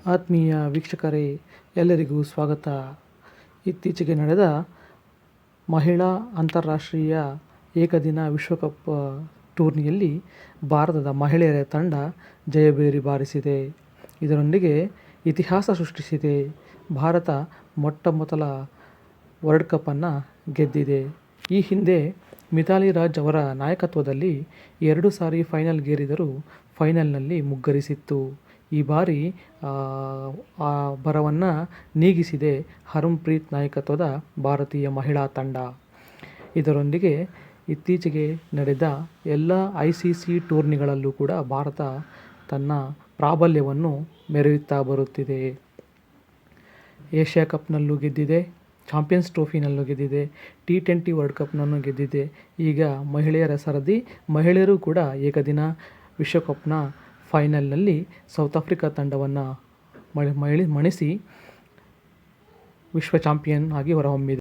ಆತ್ಮೀಯ ವೀಕ್ಷಕರೇ, ಎಲ್ಲರಿಗೂ ಸ್ವಾಗತ. ಇತ್ತೀಚೆಗೆ ನಡೆದ ಮಹಿಳಾ ಅಂತಾರಾಷ್ಟ್ರೀಯ ಏಕದಿನ ವಿಶ್ವಕಪ್ ಟೂರ್ನಿಯಲ್ಲಿ ಭಾರತದ ಮಹಿಳೆಯರ ತಂಡ ಜಯಭೇರಿ ಬಾರಿಸಿದೆ. ಇದರೊಂದಿಗೆ ಇತಿಹಾಸ ಸೃಷ್ಟಿಸಿದೆ. ಭಾರತ ಮೊಟ್ಟಮೊದಲ ವರ್ಲ್ಡ್ ಕಪ್ಪನ್ನು ಗೆದ್ದಿದೆ. ಈ ಹಿಂದೆ ಮಿಥಾಲಿ ರಾಜ್ ಅವರ ನಾಯಕತ್ವದಲ್ಲಿ 2 ಸಾರಿ ಫೈನಲ್ಗೇರಿದರೂ ಫೈನಲ್ನಲ್ಲಿ ಮುಗ್ಗರಿಸಿತ್ತು. ಈ ಬಾರಿ ಆ ಬರವನ್ನು ನೀಗಿಸಿದೆ ಹರ್ಮನ್ಪ್ರೀತ್ ನಾಯಕತ್ವದ ಭಾರತೀಯ ಮಹಿಳಾ ತಂಡ. ಇದರೊಂದಿಗೆ ಇತ್ತೀಚೆಗೆ ನಡೆದ ಎಲ್ಲ ICC ಟೂರ್ನಿಗಳಲ್ಲೂ ಕೂಡ ಭಾರತ ತನ್ನ ಪ್ರಾಬಲ್ಯವನ್ನು ಮೆರೆಯುತ್ತಾ ಬರುತ್ತಿದೆ. ಏಷ್ಯಾ ಕಪ್ನಲ್ಲೂ ಗೆದ್ದಿದೆ, ಚಾಂಪಿಯನ್ಸ್ ಟ್ರೋಫಿನಲ್ಲೂ ಗೆದ್ದಿದೆ, T20 ವರ್ಲ್ಡ್ ಕಪ್ನನ್ನು ಗೆದ್ದಿದೆ. ಈಗ ಮಹಿಳೆಯರ ಸರದಿ. ಮಹಿಳೆಯರು ಕೂಡ ಏಕದಿನ ವಿಶ್ವಕಪ್ನ ಫೈನಲ್ನಲ್ಲಿ ಸೌತ್ ಆಫ್ರಿಕಾ ತಂಡವನ್ನು ಮಣಿಸಿ ವಿಶ್ವ ಚಾಂಪಿಯನ್ ಆಗಿ ಹೊರಹೊಮ್ಮಿದೆ.